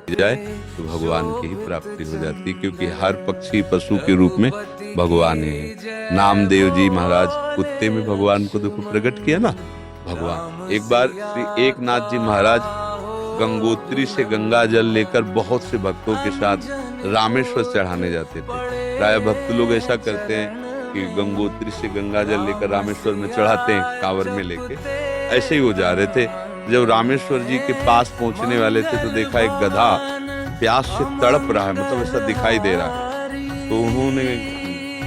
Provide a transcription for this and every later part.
जाए तो भगवान की ही प्राप्ति हो जाती है, क्योंकि हर पक्षी पशु के रूप में भगवान है। नामदेव जी महाराज कुत्ते में भगवान को देखो प्रकट किया ना भगवान। एक बार श्री एकनाथ जी महाराज गंगोत्री से गंगा जल लेकर बहुत से भक्तों के साथ रामेश्वर चढ़ाने जाते थे। प्राय भक्त लोग ऐसा करते हैं कि गंगोत्री से गंगा जल लेकर रामेश्वर में चढ़ाते हैं कांवर में लेके। ऐसे ही वो जा रहे थे। जब रामेश्वर जी के पास पहुंचने वाले थे तो देखा एक गधा प्यास से तड़प रहा है, मतलब ऐसा दिखाई दे रहा है। तो उन्होंने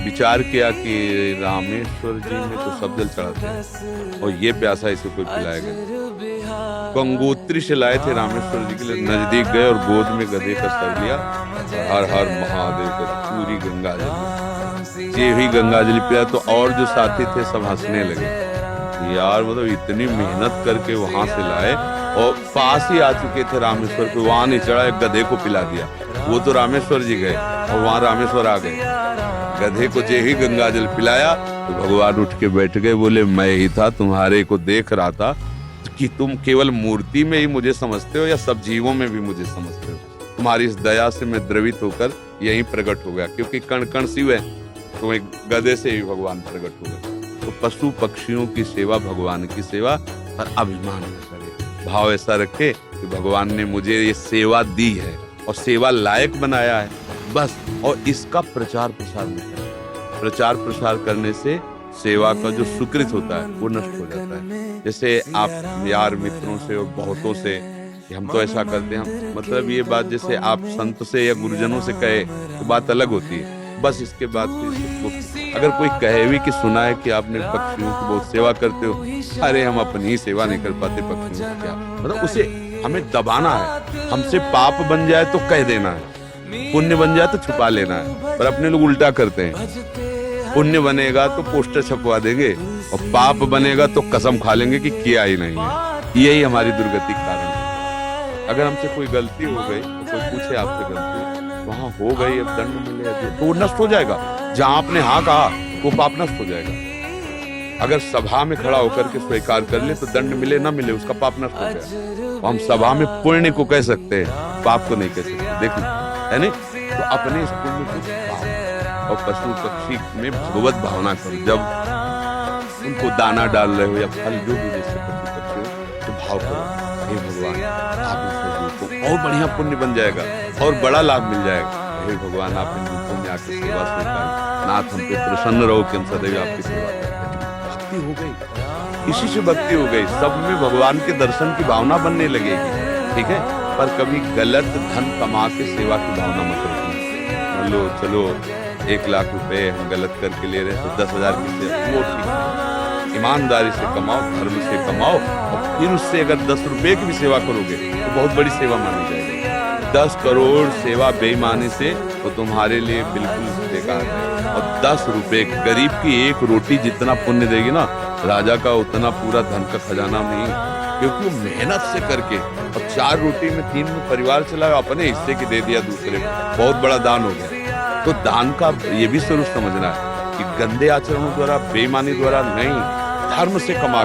विचार किया कि रामेश्वर जी में तो सब जल चढ़ाते हैं और ये प्यासा इसे कोई पिलाएगा। गंगोत्री से लाए थे रामेश्वर जी के लिए, नजदीक गए और गोद में गधे का सर लिया, हर हर महादेव का पूरी गंगा जल ये ही गंगा जल पिया। तो और जो साथी थे सब हंसने लगे, यार मतलब इतनी मेहनत करके वहां से लाए और पास ही आ चुके थे रामेश्वर को, वहां नहीं चढ़ा, एक गधे को पिला दिया। वो तो रामेश्वर जी गए और वहां रामेश्वर आ गए। गधे को जे ही गंगा जल पिलाया तो भगवान उठ के बैठ गए, बोले मैं ही था, तुम्हारे को देख रहा था कि तुम केवल मूर्ति में ही मुझे समझते हो या सब जीवों में भी मुझे समझते हो। तुम्हारी इस दया से मैं द्रवित होकर यही प्रकट हो गया, क्योंकि कण कण शिव है, तो एक गधे से ही भगवान प्रकट हो गए। तो पशु पक्षियों की सेवा भगवान की सेवा, पर अभिमान न करे, भाव ऐसा रखे कि भगवान ने मुझे ये सेवा दी है और सेवा लायक बनाया है बस, और इसका प्रचार प्रसार नहीं करें। प्रचार प्रसार करने से सेवा का जो सुकृत होता है वो नष्ट हो जाता है। जैसे आप यार मित्रों से और बहुतों से हम तो ऐसा करते हैं, मतलब ये बात जैसे आप संत से या गुरुजनों से कहे तो बात अलग होती है, बस इसके बाद अगर कोई कहे भी कि सुना है कि आपने पक्षियों की बहुत सेवा करते हो, अरे हम अपनी ही सेवा नहीं कर पाते पक्षियों की क्या, मतलब उसे हमें दबाना है। हमसे पाप बन जाए तो कह देना है, पुण्य बन जाए तो छुपा लेना है, पर अपने लोग उल्टा करते हैं। पुण्य बनेगा तो पोस्टर छपवा देंगे और पाप बनेगा तो कसम खा लेंगे कि किया ही नहीं है। यही हमारी दुर्गति का कारण है। अगर हमसे कोई गलती हो गई तो कोई पूछे आपसे गलती वहां हो गई, अब दंड मिले तो वो नष्ट हो जाएगा। जहां आपने हाँ कहा वो पाप नष्ट हो जाएगा। अगर सभा में खड़ा होकर के स्वीकार कर ले तो दंड मिले ना मिले उसका पाप नष्ट हो जाएगा। हम सभा में पुण्य को कह सकते हैं, पाप को नहीं कह सकते। देखो है नहीं, तो अपने इस पुण्य को और पशु पक्षी में भगवत भावना करो। जब उनको दाना डाल रहे हो या फल जो भी जैसे पशु पक्षी हो तो भाव करो, हे भगवान आप इस और बढ़िया पुण्य बन जाएगा और बड़ा लाभ मिल जाएगा। हे भगवान आप इन रूपों में आकर सेवा स्वीकार, नाथ हम पे प्रसन्न रहो कि हम सदैव आपकी सेवा करते हैं। भक्ति हो गई, इसी से भक्ति हो गई, सब में भगवान के दर्शन की भावना बनने लगेगी। ठीक है, पर कभी गलत धन कमा के सेवा की भावना मत रखना। लो चलो 1 लाख रुपए हम गलत करके ले रहे तो 10,000 की सेवा, वो ठीक है। ईमानदारी से कमाओ, धर्म से कमाओ, और फिर उससे अगर 10 रुपए की भी सेवा करोगे तो बहुत बड़ी सेवा मानी जाएगी। 10 करोड़ सेवा बेईमानी से तो तुम्हारे लिए बिल्कुल बेकार है। और 10 रुपए गरीब की 1 रोटी जितना पुण्य देगी ना, राजा का उतना पूरा धन का खजाना नहीं, क्योंकि वो मेहनत से करके और 4 रोटी में 3 में परिवार चलाया, अपने हिस्से की दे दिया दूसरे को, बहुत बड़ा दान हो गया। तो दान का ये भी स्वरूप समझना है कि गंदे आचरणों द्वारा, बेईमानी द्वारा नहीं, धर्म से कमा